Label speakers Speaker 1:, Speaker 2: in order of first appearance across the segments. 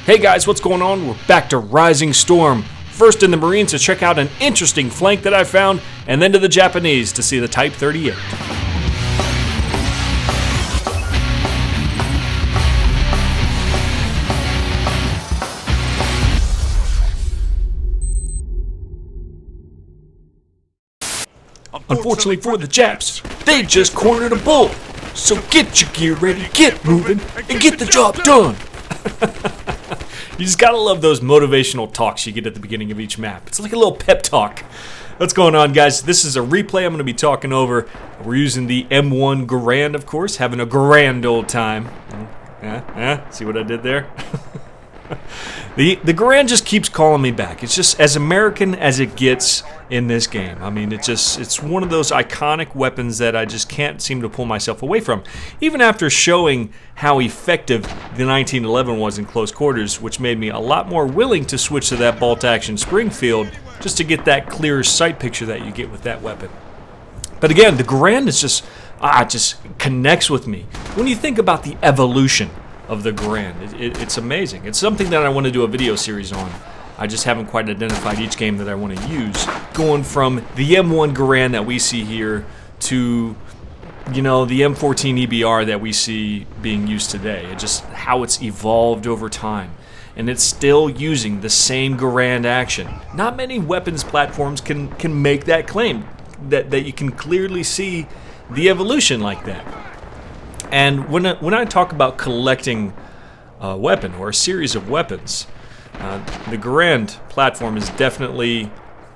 Speaker 1: Hey guys, what's going on? We're back to Rising Storm. First in the Marines to check out an interesting flank that I found, and then to the Japanese to see the Type 38. Unfortunately for the Japs, they just cornered a bull. So get your gear ready, get moving, and get the job done. You just gotta love those motivational talks you get at the beginning of each map. It's like a little pep talk. What's going on, guys? This is a replay I'm going to be talking over. We're using the M1 Garand, of course, having a grand old time. See what I did there? The Garand just keeps calling me back. It's just as American as it gets in this game. I mean, it's one of those iconic weapons that I just can't seem to pull myself away from. Even after showing how effective the 1911 was in close quarters, which made me a lot more willing to switch to that bolt-action Springfield just to get that clearer sight picture that you get with that weapon. But again, the Garand is just connects with me. When you think about the evolution of the Garand, it's amazing. It's something that I want to do a video series on. I just haven't quite identified each game that I want to use. Going from the M1 Garand that we see here to, you know, the M14 EBR that we see being used today. It's just how it's evolved over time. And it's still using the same Garand action. Not many weapons platforms can make that claim, that you can clearly see the evolution like that. And when I talk about collecting a weapon or a series of weapons, the Garand platform is definitely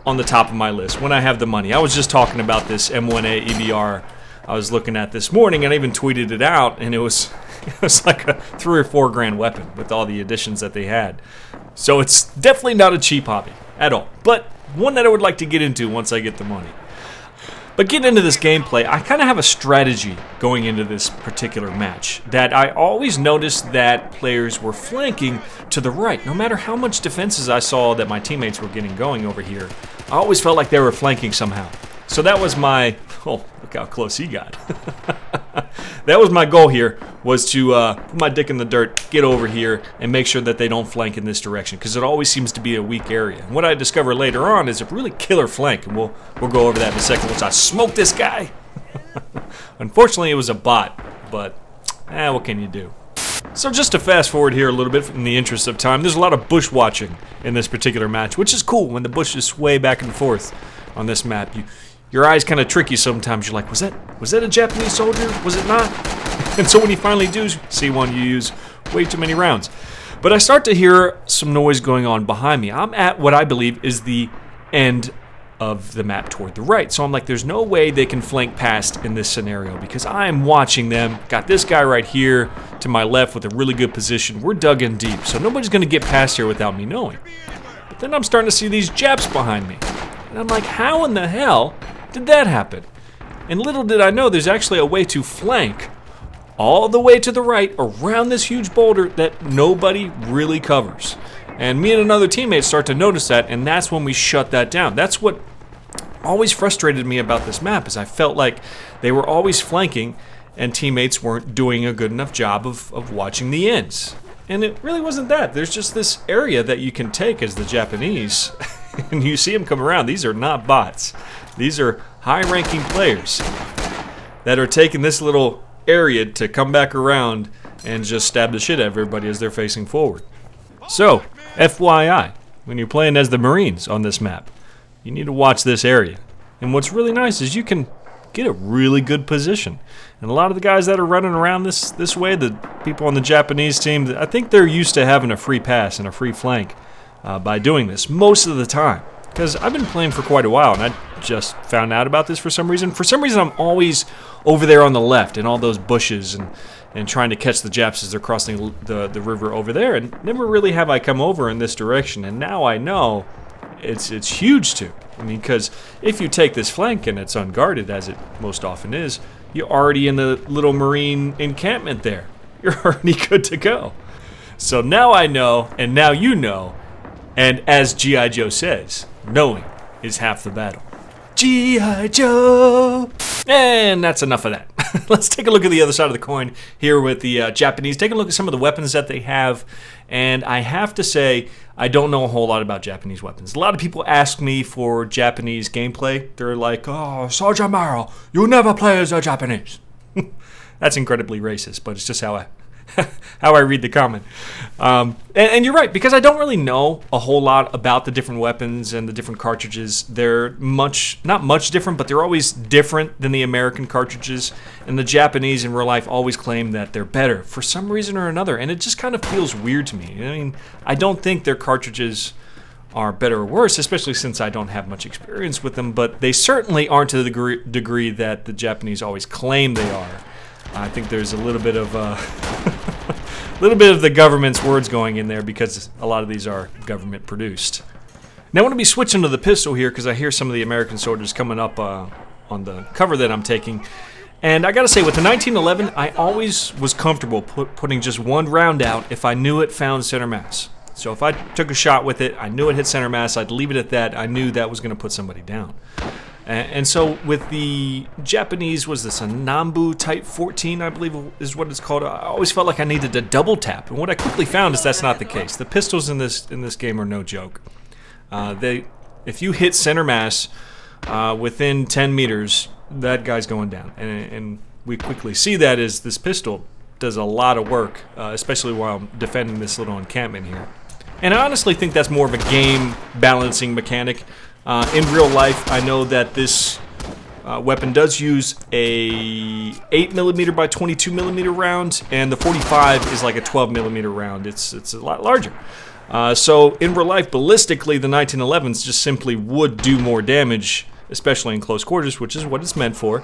Speaker 1: on the top of my list when I have the money. I was just talking about this M1A EBR I was looking at this morning, and I even tweeted it out, and it was like a $3 or $4 grand weapon with all the additions that they had. So it's definitely not a cheap hobby at all, but one that I would like to get into once I get the money. But getting into this gameplay, I kind of have a strategy going into this particular match that I always noticed that players were flanking to the right. No matter how much defenses I saw that my teammates were getting going over here, I always felt like they were flanking somehow. So that was my, oh, look how close he got. That was my goal here, was to put my dick in the dirt, get over here, and make sure that they don't flank in this direction, because it always seems to be a weak area. And what I discover later on is a really killer flank, and we'll go over that in a second once I smoke this guy. Unfortunately, it was a bot, but what can you do? So just to fast forward here a little bit in the interest of time, there's a lot of bush watching in this particular match, which is cool when the bushes sway back and forth on this map. Your eyes kind of trick you sometimes. You're like, was that a Japanese soldier? Was it not? And so when you finally do see one, you use way too many rounds. But I start to hear some noise going on behind me. I'm at what I believe is the end of the map toward the right. So I'm like, there's no way they can flank past in this scenario, because I am watching them. Got this guy right here to my left with a really good position. We're dug in deep, so nobody's going to get past here without me knowing. But then I'm starting to see these Japs behind me. And I'm like, how in the hell did that happen? And little did I know there's actually a way to flank all the way to the right around this huge boulder that nobody really covers. And me and another teammate start to notice that, and that's when we shut that down. That's what always frustrated me about this map, is I felt like they were always flanking and teammates weren't doing a good enough job of watching the ends. And it really wasn't that. There's just this area that you can take as the Japanese, and you see them come around. These are not bots. These are high-ranking players that are taking this little area to come back around and just stab the shit out of everybody as they're facing forward. So, FYI, when you're playing as the Marines on this map, you need to watch this area. And what's really nice is you can get a really good position. And a lot of the guys that are running around this way, the people on the Japanese team, I think they're used to having a free pass and a free flank by doing this most of the time. Because I've been playing for quite a while, and I just found out about this for some reason. For some reason, I'm always over there on the left in all those bushes and trying to catch the Japs as they're crossing the river over there. And never really have I come over in this direction. And now I know it's huge too. I mean, because if you take this flank and it's unguarded, as it most often is, you're already in the little Marine encampment there. You're already good to go. So now I know, and now you know. And as G.I. Joe says, knowing is half the battle. G.I. Joe! And that's enough of that. let's take a look at the other side of the coin here with the Japanese. Take a look at some of the weapons that they have. And I have to say, I don't know a whole lot about Japanese weapons. A lot of people ask me for Japanese gameplay. They're like, oh, Sergeant Merrill, you never play as a Japanese. That's incredibly racist, but it's just how I read the comment. And you're right, because I don't really know a whole lot about the different weapons and the different cartridges. They're not much different, but they're always different than the American cartridges. And the Japanese in real life always claim that they're better for some reason or another. And it just kind of feels weird to me. I mean, I don't think their cartridges are better or worse, especially since I don't have much experience with them. But they certainly aren't to the degree that the Japanese always claim they are. I think there's a little bit of the government's words going in there, because a lot of these are government produced. Now I want to be switching to the pistol here because I hear some of the American soldiers coming up on the cover that I'm taking. And I gotta say, with the 1911, I always was comfortable putting just one round out if I knew it found center mass. So if I took a shot with it, I knew it hit center mass, I'd leave it at that. I knew that was going to put somebody down. And so with the Japanese, was this a Nambu Type 14, I believe is what it's called. I always felt like I needed to double tap. And what I quickly found is that's not the case. The pistols in this game are no joke. If you hit center mass within 10 meters, that guy's going down. And we quickly see that as this pistol does a lot of work, especially while I'm defending this little encampment here. And I honestly think that's more of a game balancing mechanic. In real life, I know that this weapon does use a 8mm by 22mm round, and the 45 is like a 12mm round. It's a lot larger. So in real life, ballistically, the 1911s just simply would do more damage, especially in close quarters, which is what it's meant for,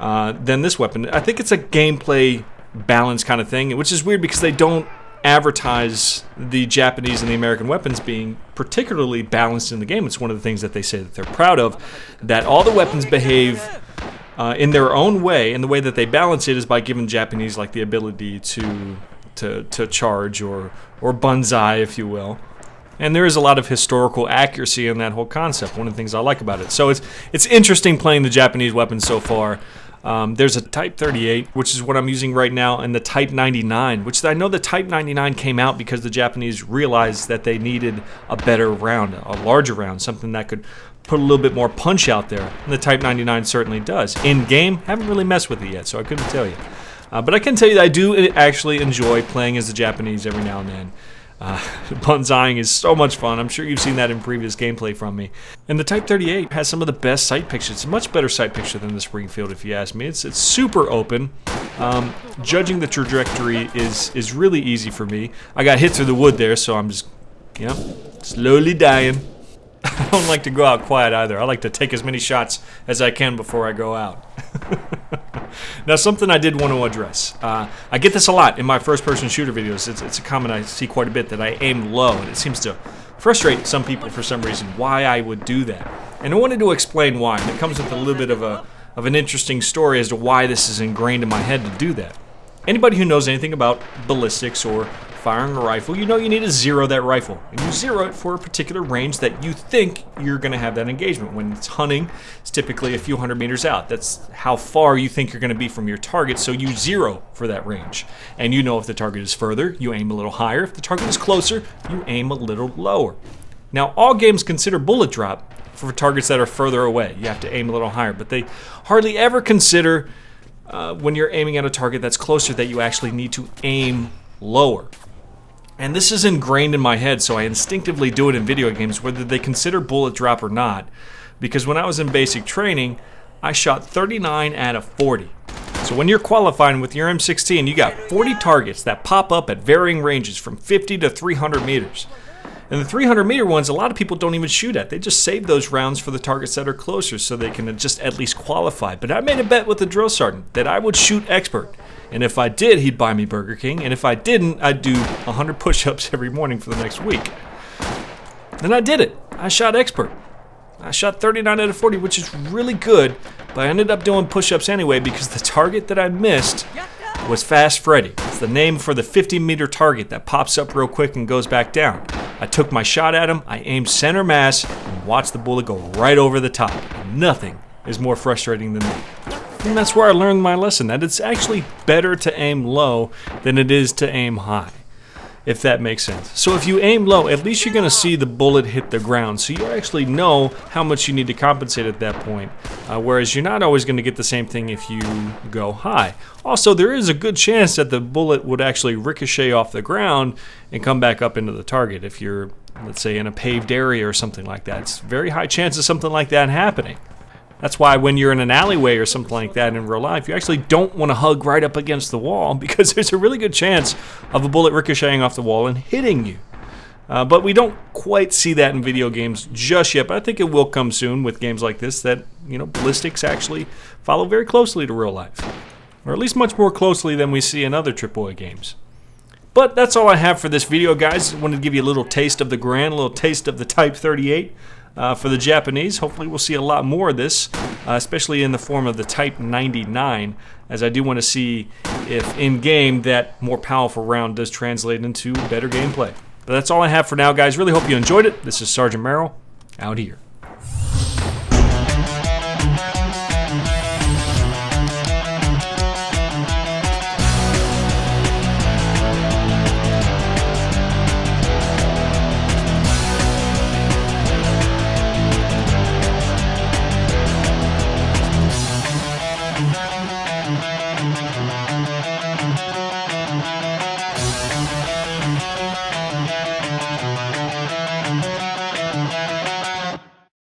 Speaker 1: than this weapon. I think it's a gameplay balance kind of thing, which is weird because they don't advertise the Japanese and the American weapons being particularly balanced in the game. It's one of the things that they say that they're proud of, that all the weapons behave in their own way, and the way that they balance it is by giving Japanese like the ability to charge or banzai, if you will. And there is a lot of historical accuracy in that whole concept, one of the things I like about it. So it's interesting playing the Japanese weapons so far. There's a Type 38, which is what I'm using right now, and the Type 99, which I know the Type 99 came out because the Japanese realized that they needed a better round, a larger round, something that could put a little bit more punch out there. And the Type 99 certainly does. In game, haven't really messed with it yet, so I couldn't tell you. But I can tell you that I do actually enjoy playing as the Japanese every now and then. Banzaiing is so much fun. I'm sure you've seen that in previous gameplay from me. And the Type 38 has some of the best sight picture. It's a much better sight picture than the Springfield, if you ask me. It's super open. Judging the trajectory is really easy for me. I got hit through the wood there, so I'm just, slowly dying. I don't like to go out quiet either. I like to take as many shots as I can before I go out. Now, something I did want to address. I get this a lot in my first-person shooter videos. It's a comment I see quite a bit, that I aim low, and it seems to frustrate some people for some reason why I would do that. And I wanted to explain why, and it comes with a little bit of an interesting story as to why this is ingrained in my head to do that. Anybody who knows anything about ballistics or firing a rifle, you know you need to zero that rifle. And you zero it for a particular range that you think you're going to have that engagement. When it's hunting, it's typically a few hundred meters out. That's how far you think you're going to be from your target, so you zero for that range. And you know if the target is further, you aim a little higher. If the target is closer, you aim a little lower. Now, all games consider bullet drop for targets that are further away. You have to aim a little higher, but they hardly ever consider when you're aiming at a target that's closer that you actually need to aim lower. And this is ingrained in my head, so I instinctively do it in video games, whether they consider bullet drop or not. Because when I was in basic training, I shot 39 out of 40. So when you're qualifying with your M16, you got 40 targets that pop up at varying ranges from 50 to 300 meters. And the 300 meter ones, a lot of people don't even shoot at. They just save those rounds for the targets that are closer so they can just at least qualify. But I made a bet with the drill sergeant that I would shoot expert. And if I did, he'd buy me Burger King. And if I didn't, I'd do 100 push-ups every morning for the next week. And I did it. I shot expert. I shot 39 out of 40, which is really good. But I ended up doing push-ups anyway because the target that I missed was Fast Freddy. It's the name for the 50-meter target that pops up real quick and goes back down. I took my shot at him, I aimed center mass, and watched the bullet go right over the top. Nothing is more frustrating than that. And that's where I learned my lesson, that it's actually better to aim low than it is to aim high, if that makes sense. So if you aim low, at least you're going to see the bullet hit the ground, so you actually know how much you need to compensate at that point, whereas you're not always going to get the same thing if you go high. Also, there is a good chance that the bullet would actually ricochet off the ground and come back up into the target if you're, let's say, in a paved area or something like that. It's a very high chance of something like that happening. That's why when you're in an alleyway or something like that in real life, you actually don't want to hug right up against the wall because there's a really good chance of a bullet ricocheting off the wall and hitting you. But we don't quite see that in video games just yet, but I think it will come soon with games like this that, ballistics actually follow very closely to real life. Or at least much more closely than we see in other AAA games. But that's all I have for this video, guys. I wanted to give you a little taste of the Garand, a little taste of the Type 38. For the Japanese, hopefully we'll see a lot more of this, especially in the form of the Type 99, as I do want to see if in-game that more powerful round does translate into better gameplay. But that's all I have for now, guys. Really hope you enjoyed it. This is Sergeant Merrill, out here.